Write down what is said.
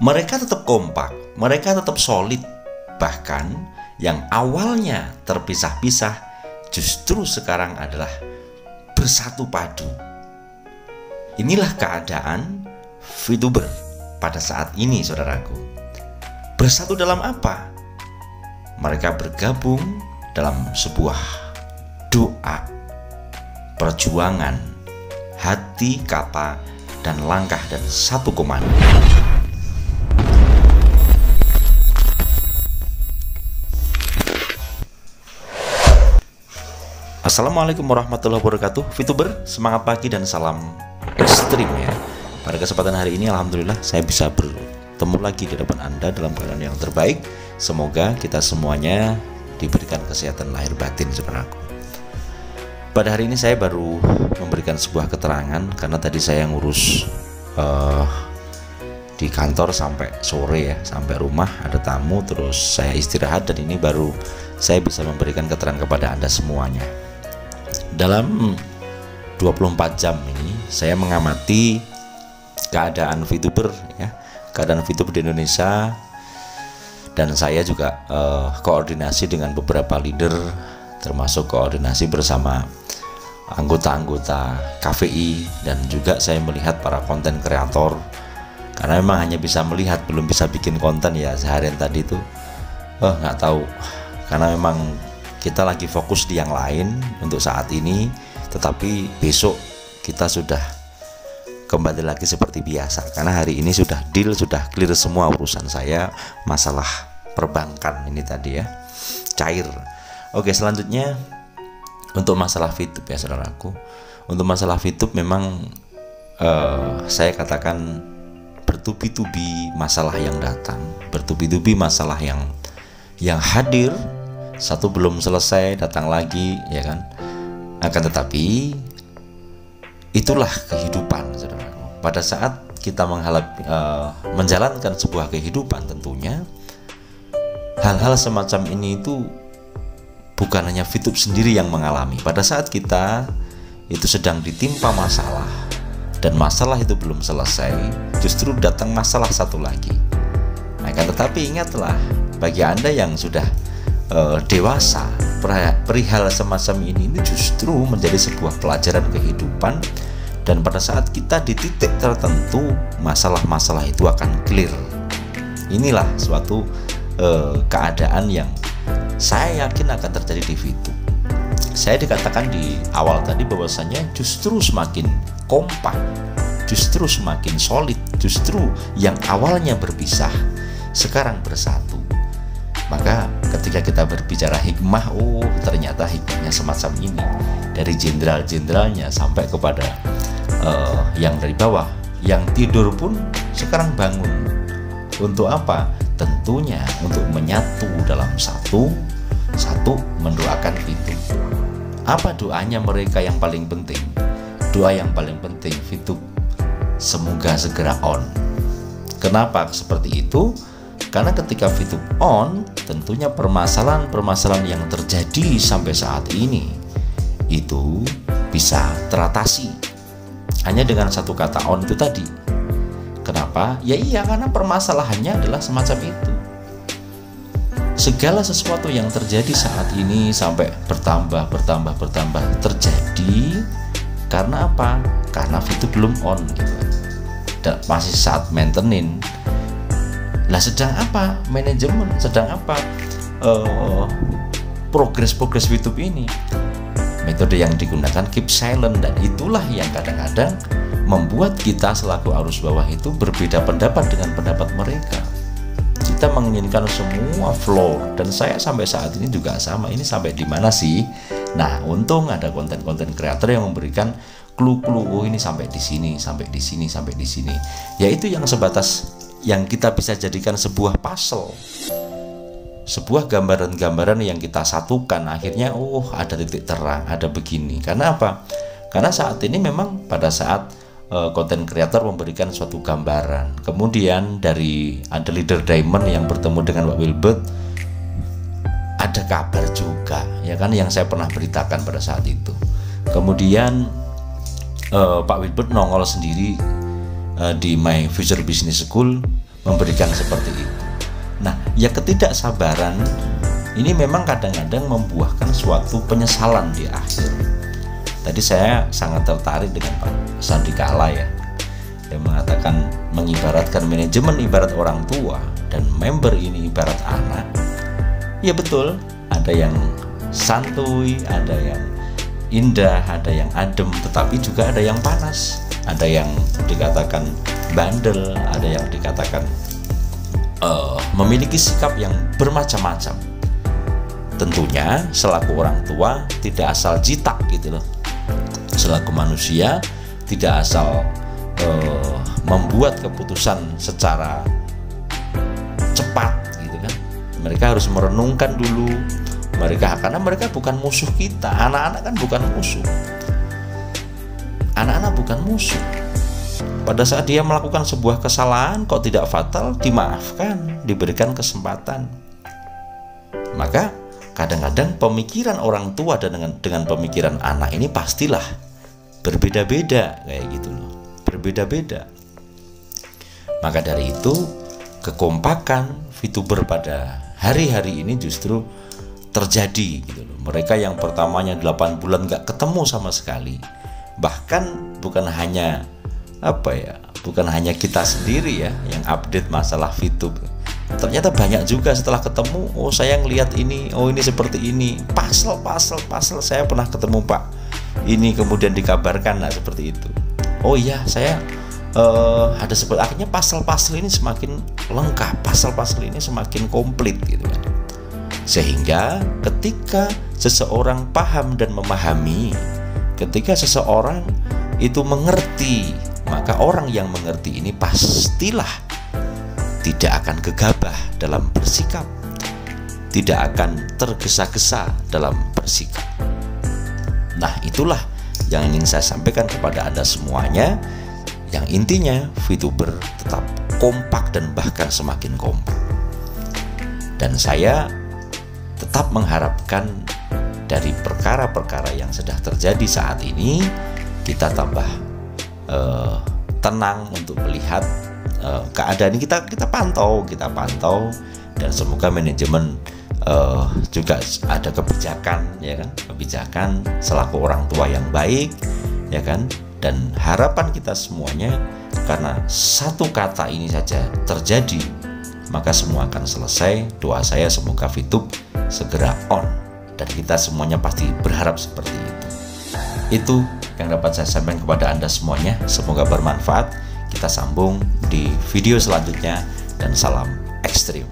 Mereka tetap kompak, mereka tetap solid. Bahkan yang awalnya terpisah-pisah justru sekarang adalah bersatu padu. Inilah keadaan VTuber pada saat ini, saudaraku. Bersatu dalam apa? Mereka bergabung dalam sebuah doa, perjuangan, hati, kata, dan langkah, dan satu komando. Assalamualaikum warahmatullahi wabarakatuh. VTuber, semangat pagi dan salam ekstrim ya. Pada kesempatan hari ini alhamdulillah saya bisa bertemu lagi di depan Anda dalam keadaan yang terbaik. Semoga kita semuanya diberikan kesehatan lahir batin, saudaraku. Pada hari ini saya baru memberikan sebuah keterangan karena tadi saya ngurus di kantor sampai sore ya, sampai rumah ada tamu, terus saya istirahat, dan ini baru saya bisa memberikan keterangan kepada Anda semuanya. Dalam 24 jam ini saya mengamati keadaan VTuber ya, keadaan VTuber di Indonesia, dan saya juga koordinasi dengan beberapa leader, termasuk koordinasi bersama anggota-anggota KVI, dan juga saya melihat para konten kreator, karena memang hanya bisa melihat, belum bisa bikin konten ya seharian tadi itu nggak tahu, karena memang kita lagi fokus di yang lain untuk saat ini, tetapi besok kita sudah kembali lagi seperti biasa, karena hari ini sudah deal, sudah clear semua urusan saya masalah perbankan ini tadi ya, cair. Oke, selanjutnya untuk masalah VTube ya saudaraku. Untuk masalah VTube memang saya katakan bertubi-tubi masalah yang datang, bertubi-tubi masalah yang hadir. Satu belum selesai, datang lagi ya kan. Akan tetapi itulah kehidupan, saudaraku. Pada saat kita menjalankan sebuah kehidupan, tentunya hal-hal semacam ini itu bukan hanya VTube sendiri yang mengalami. Pada saat kita itu sedang ditimpa masalah dan masalah itu belum selesai, justru datang masalah satu lagi. Akan tetapi ingatlah, bagi Anda yang sudah dewasa, perihal semacam ini justru menjadi sebuah pelajaran kehidupan, dan pada saat kita di titik tertentu masalah-masalah itu akan clear. Inilah suatu keadaan yang saya yakin akan terjadi di VTube. Saya dikatakan di awal tadi bahwasanya justru semakin kompak, justru semakin solid, justru yang awalnya berpisah sekarang bersatu. Maka ketika kita berbicara hikmah, ternyata hikmahnya semacam ini. Dari jenderal-jenderalnya sampai kepada yang dari bawah, yang tidur pun sekarang bangun. Untuk apa? Tentunya untuk menyatu dalam satu mendoakan VTube. Apa doanya mereka yang paling penting? Doa yang paling penting VTube semoga segera on. Kenapa seperti itu? Karena ketika VTube on, tentunya permasalahan-permasalahan yang terjadi sampai saat ini itu bisa teratasi hanya dengan satu kata on itu tadi. Kenapa? Ya iya, karena permasalahannya adalah semacam itu. Segala sesuatu yang terjadi saat ini sampai bertambah terjadi karena apa? Karena VTube belum on gitu. Dan masih saat maintenance. Nah, sedang apa manajemen, sedang apa progres VTube ini? Metode yang digunakan keep silent, dan itulah yang kadang-kadang membuat kita selaku arus bawah itu berbeda pendapat dengan pendapat mereka. Kita menginginkan semua flow, dan saya sampai saat ini juga sama. Ini sampai di mana sih? Nah, untung ada konten-konten kreator yang memberikan clue-clue, ini sampai di sini, sampai di sini, sampai di sini. Yaitu yang sebatas yang kita bisa jadikan sebuah puzzle, sebuah gambaran-gambaran yang kita satukan, akhirnya ada titik terang, ada begini. Karena apa? Karena saat ini memang pada saat konten kreator memberikan suatu gambaran, kemudian dari ada leader Diamond yang bertemu dengan Pak Wilbert, ada kabar juga ya kan, yang saya pernah beritakan pada saat itu. Kemudian Pak Wilbert nongol sendiri di My Future Business School memberikan seperti itu. Nah, ya ketidaksabaran ini memang kadang-kadang membuahkan suatu penyesalan di akhir. Tadi saya sangat tertarik dengan Pak Sandikala ya, yang mengatakan mengibaratkan manajemen ibarat orang tua dan member ini ibarat anak. Ya betul, ada yang santuy, ada yang indah, ada yang adem, tetapi juga ada yang panas, ada yang dikatakan bandel, ada yang dikatakan memiliki sikap yang bermacam-macam. Tentunya selaku orang tua tidak asal jitak gitu loh. Selaku manusia tidak asal membuat keputusan secara cepat gitu kan. Mereka harus merenungkan dulu. Karena mereka bukan musuh kita. Anak-anak kan bukan musuh. Anak-anak bukan musuh. Pada saat dia melakukan sebuah kesalahan kok tidak fatal, dimaafkan, diberikan kesempatan. Maka kadang-kadang pemikiran orang tua dengan pemikiran anak ini pastilah berbeda-beda kayak gitu loh. Berbeda-beda. Maka dari itu kekompakan VTuber pada hari-hari ini justru terjadi gitu loh. Mereka yang pertamanya 8 bulan gak ketemu sama sekali. Bahkan bukan hanya kita sendiri ya yang update masalah VTuber. Ternyata banyak juga setelah ketemu, oh saya ngelihat ini, oh ini seperti ini, pasal saya pernah ketemu Pak ini, kemudian dikabarkan seperti itu. Oh iya saya ada seperti, akhirnya pasal-pasal ini semakin lengkap, pasal-pasal ini semakin komplit gitu kan. Sehingga ketika seseorang paham dan memahami, ketika seseorang itu mengerti, maka orang yang mengerti ini pastilah tidak akan gegabah dalam bersikap, tidak akan tergesa-gesa dalam bersikap. Nah, itulah yang ingin saya sampaikan kepada Anda semuanya. Yang intinya VTuber tetap kompak dan bahkan semakin kompak. Dan saya tetap mengharapkan dari perkara-perkara yang sudah terjadi saat ini, kita tambah tenang untuk melihat keadaan ini. Kita pantau, dan semoga manajemen juga ada kebijakan, ya kan, kebijakan selaku orang tua yang baik, ya kan. Dan harapan kita semuanya, karena satu kata ini saja terjadi, maka semua akan selesai. Doa saya semoga VTube segera on, dan kita semuanya pasti berharap seperti itu. Itu yang dapat saya sampaikan kepada Anda semuanya. Semoga bermanfaat. Kita sambung di video selanjutnya, dan salam ekstrim.